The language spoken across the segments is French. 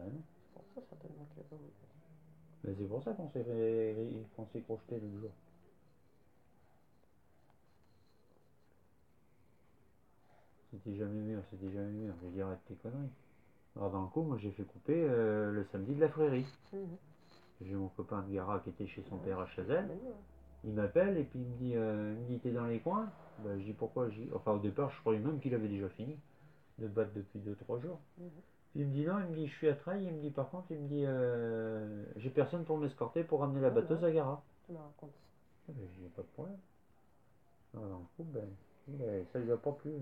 non. C'est pour ça certainement qu'il a pas voulu. Mais c'est pour ça qu'on s'est crocheté l'autre jour. C'était jamais mieux, c'était jamais mieux. Je vais dire, arrête tes conneries. Alors dans le coup, moi j'ai fait couper le samedi de la frérie. J'ai mon copain de Gara qui était chez son père à Chazelle. Il m'appelle et puis il me dit t'es dans les coins. Ben, je dis pourquoi. Enfin au départ je croyais même qu'il avait déjà fini de battre depuis 2-3 jours. Puis il me dit non, il me dit je suis à Trail, il me dit par contre, il me dit j'ai personne pour m'escorter pour ramener la batteuse à Gara. Tu me racontes. Ben, je dis pas de problème. Alors dans le coup, ça lui a pas plu.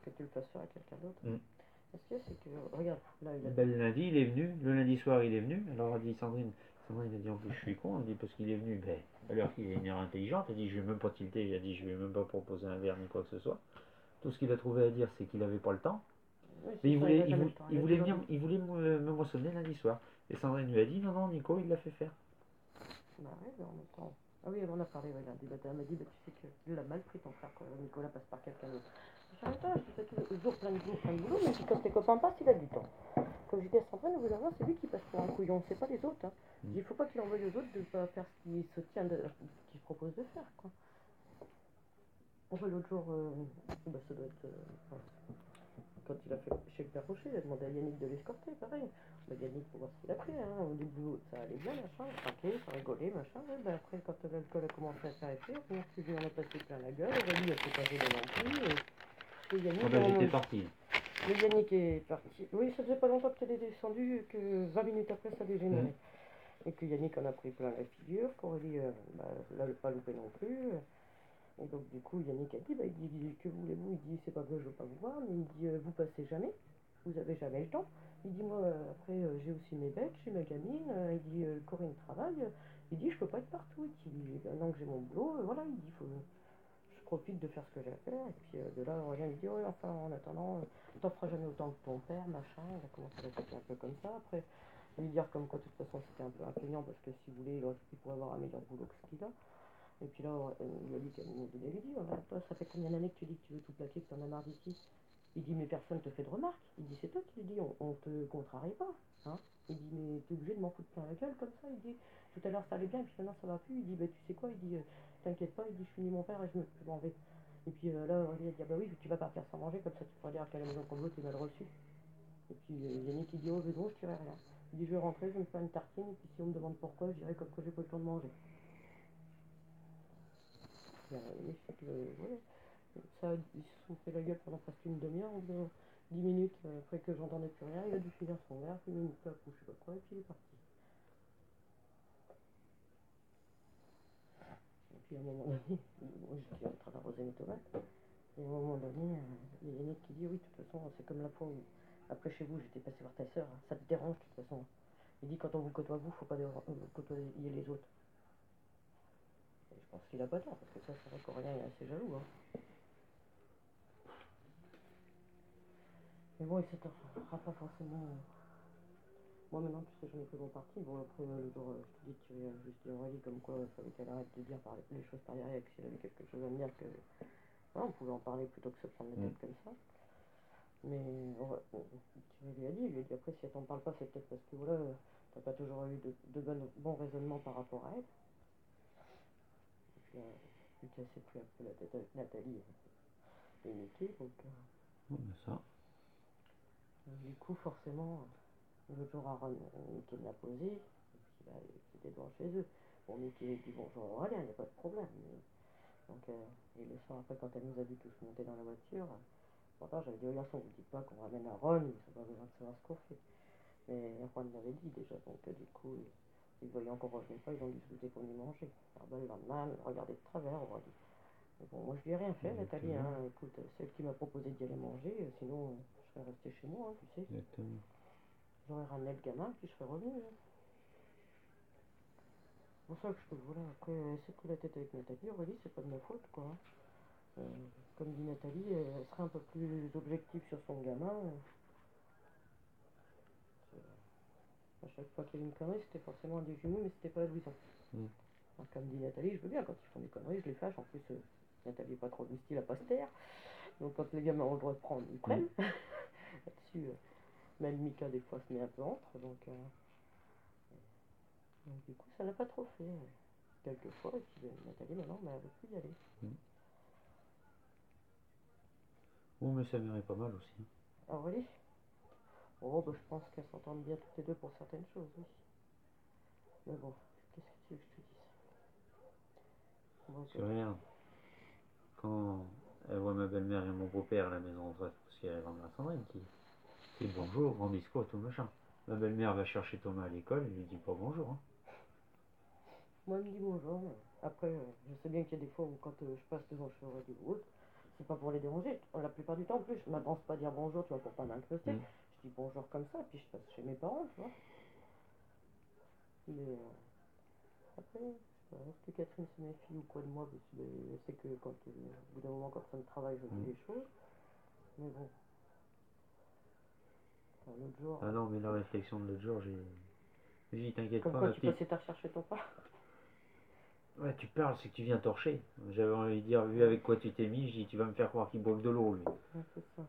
Que tu le fasses faire à quelqu'un d'autre. Est-ce que c'est que. Regarde, là il a. Ben, le lundi il est venu, le lundi soir il est venu. Alors a dit Sandrine a dit en plus je suis con, elle dit parce qu'il est venu, alors qu'il est une heure intelligente, elle dit je vais même pas tilter, elle dit je vais même pas proposer un verre ni quoi que ce soit. Tout ce qu'il a trouvé à dire c'est qu'il avait pas le temps. Oui, Mais il voulait venir, il voulait me moissonner lundi soir. Et Sandrine lui a dit non Nico il l'a fait faire. Bah oui, mais en même temps. Ah oui, on a parlé, regarde, elle m'a dit, bah, tu sais qu'il l'a mal pris ton frère quand Nicolas passe par quelqu'un d'autre. Je dis, attends, je dis, toujours plein de boulot, mais quand tes copains passent, il a du temps. Comme je dis à Sandrine, au bout d'un moment, c'est lui qui passe pour un couillon, c'est pas les autres. Hein. Il faut pas qu'il envoie aux autres de pas faire ce qu'il se tient, qu'il propose de faire, quoi. Enfin, l'autre jour, bah, ça doit être. Quand il a fait chez le père Rocher, il a demandé à Yannick de l'escorter, pareil. Bah, Yannick, pour voir ce qu'il a pris, hein. Au début, ça allait bien, machin, tranquille, ça rigolait, machin. Ouais, bah, après, quand l'alcool a commencé à faire effet, on lui en a passé plein la gueule, Aurélie, elle s'est pas gênée non plus. Et Yannick, j'étais parti. Le Yannick est parti. Oui, ça faisait pas longtemps que tu es descendu, que 20 minutes après, ça dégénérait. Et que Yannick en a pris plein la figure, qu'Aurélie, l'a pas loupé non plus. Et donc, du coup, Yannick a dit, bah, il dit, que voulez-vous? Il dit, c'est pas que je veux pas vous voir, mais il dit, vous passez jamais, vous avez jamais le temps. Il dit, moi, après, j'ai aussi mes bêtes, j'ai ma gamine, il dit, Corinne travaille, il dit, je peux pas être partout. Il dit, maintenant que j'ai mon boulot, voilà, il dit, je profite de faire ce que j'ai à faire. Et puis, de là, Aurélien, il dit, ouais, enfin, en attendant, t'en feras jamais autant que ton père, machin. Il a commencé à répéter un peu comme ça. Après, lui dire comme quoi, de toute façon, c'était un peu inconvénient, parce que si vous voulez, il pourrait avoir un meilleur boulot que ce qu'il a. Et puis là, il a dit qu'à un moment donné, il dit, toi, ça fait combien d'années que tu dis que tu veux tout plaquer, que tu en as marre d'ici? Il dit, mais personne te fait de remarques. Il dit, c'est toi qui lui dis, on te contrarie pas. Hein. Il dit, mais t'es obligé de m'en foutre plein la gueule comme ça. Il dit, tout à l'heure ça allait bien, et puis maintenant ça va plus. Il dit, bah tu sais quoi? Il dit, t'inquiète pas. Il dit, je finis mon père et je m'en vais. Et puis là, il a dit, ah bah oui, tu vas partir sans manger, comme ça tu pourras dire qu'à la maison qu'on veut, t'es mal reçu. Et puis Yannick, il dit, oh, mais non, je dirai rien. Il dit, je vais rentrer, je vais me faire une tartine, et puis si on me demande pourquoi, je dirai comme que j'ai pas le temps de manger. Ouais. Ça, ils se sont fait la gueule pendant presque une demi-heure, 10 minutes après que j'entendais plus rien, il a dû finir son verre, puis une clope ou je sais pas quoi, et puis il est parti. Et puis à un moment donné, moi j'étais en train d'arroser mes tomates, et à un moment donné, il y a Yannick qui dit, oui, de toute façon, c'est comme la fois où, après chez vous, j'étais passé voir ta soeur, hein, ça te dérange de toute façon. Il dit, quand on vous côtoie vous, faut pas côtoyer les autres. Et je pense qu'il a pas tort, parce que ça, c'est vrai qu'Aurélien est assez jaloux. Hein. Mais bon, il s'attendra pas forcément. Moi maintenant, tu sais, j'en ai pris mon parti. Bon, après, le jour, je te dis que tu avais juste dit Aurélie comme quoi il fallait qu'elle arrête de dire les choses par derrière, et que si elle avait quelque chose à me dire, que voilà, on pouvait en parler plutôt que se prendre la tête comme ça. Mais ouais, tu lui as dit, après, si elle t'en parle pas, c'est peut-être parce que voilà, t'as pas toujours eu de bons raisonnements par rapport à elle. Et puis, vu qu'elle s'est pris un peu la tête avec Nathalie et Mickey, donc. Ça. Du coup, forcément, le jour Aaron, Mickey l'a posé, et puis là, il était devant chez eux. Bon, Mickey dit bonjour à Aurélien, il n'y a pas de problème. Donc, et le soir après, quand elle nous a vu tous monter dans la voiture, pourtant j'avais dit aux garçons, vous dites pas qu'on ramène Aaron, ils n'ont pas besoin de savoir ce qu'on fait. Mais Aaron l'avait dit déjà, donc du coup, ils voyaient encore revenir pas, ils ont discuté qu'on y mangeait. Alors ben, le lendemain, regardez de travers, on va dire. Mais bon, moi je lui ai rien fait, Nathalie, hein. Écoute, c'est elle qui m'a proposé d'y aller manger, sinon je serais resté chez moi, hein, tu sais. Exactement. J'aurais ramené le gamin, puis je serais revenu. Hein. C'est pour ça que je te voilà, après, c'est pris la tête avec Nathalie, Aurélie, c'est pas de ma faute, quoi. Comme dit Nathalie, elle serait un peu plus objective sur son gamin. À chaque fois qu'il y avait une connerie, c'était forcément un des jumeaux, mais c'était pas Louison. Alors, comme dit Nathalie, je veux bien, quand ils font des conneries, je les fâche. En plus, Nathalie n'est pas trop du style à pas se taire. Donc quand les gamins ont le droit de prendre, ils prennent. Là-dessus, Même Mika, des fois, se met un peu entre, donc du coup, ça l'a pas trop fait. Quelquefois, et puis Nathalie, maintenant, elle veut plus y aller. Oh, mais sa mère est pas mal aussi. Ah, oui. Oh, bah, je pense qu'elles s'entendent bien toutes les deux pour certaines choses, oui. Mais bon, qu'est-ce que tu veux que je te dise? Parce que regarde, quand elle voit ma belle-mère et mon beau-père à la maison en face, parce qu'elle rentre à Sandrine, qui dit bonjour, grand discours, tout machin. Ma belle-mère va chercher Thomas à l'école, elle lui dit pas bonjour. Hein. Moi, elle me dit bonjour. Mais après, je sais bien qu'il y a des fois où quand je passe devant chez Aurélie ou autre, c'est pas pour les déranger. La plupart du temps, en plus, je m'avance pas à dire bonjour, tu vois, pour pas m'incruster. Je dis bonjour comme ça, puis je passe chez mes parents, tu vois. Mais après, est-ce que Catherine se méfie ou quoi de moi? Parce que je sais que quand, au bout d'un moment, quand ça me travaille, je dis des choses. Mais bon. Enfin, l'autre jour. Ah non, mais la réflexion de l'autre jour, j'ai dit, t'inquiète pas, Comme quoi, tu passais ta recherche chez ton père. Ouais, tu parles, c'est que tu viens torcher. J'avais envie de dire, vu avec quoi tu t'es mis, je dis, tu vas me faire croire qu'il boive de l'eau, lui. Ouais, c'est ça.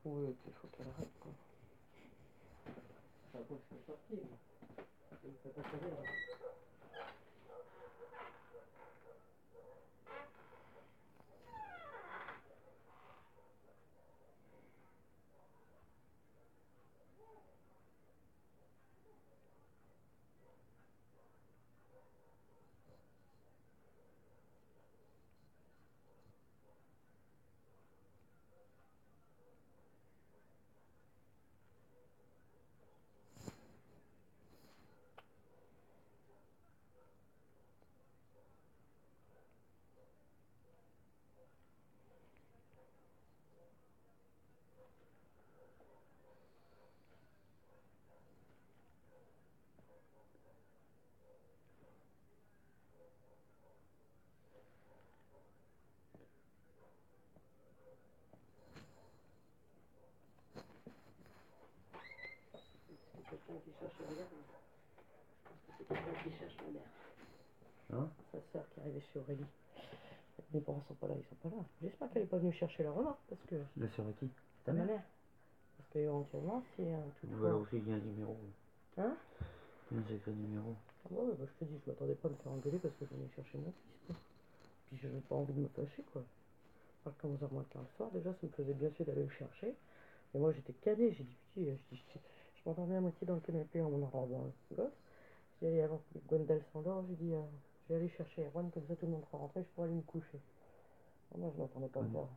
Oui, il faut qu'elle arrête, quoi. Enfin, bon, je suis sortie, mais ça me fait pas plaisir. C'est quelqu'un qui cherche la mère. C'est quelqu'un qui cherche ma mère. Hein? Sa sœur qui est arrivée chez Aurélie. Mes parents sont pas là, ils sont pas là. J'espère qu'elle est pas venue chercher la remarque, parce que... La sœur à qui? Ta mère. Parce que éventuellement, si toutefois... On va leur aussi qu'il y a un numéro. Hein? Un sacré numéro. Ah bah ouais, bah je te dis, je m'attendais pas à me faire engueuler parce que je venais chercher mon fils, quoi. Puis j'avais pas envie de me fâcher, quoi. À 15h moins 15 soir, déjà, ça me faisait bien sûr d'aller le chercher. Et moi, j'étais cadet, j'ai dit, putain, je m'endormais à moitié dans le canapé en regardant le gosse. J'ai allé avant que Gwendal s'endort, j'ai dit, je vais aller chercher Erwan, comme ça tout le monde sera rentré, je pourrais aller me coucher. Ah, moi, je m'attendais pas à ça.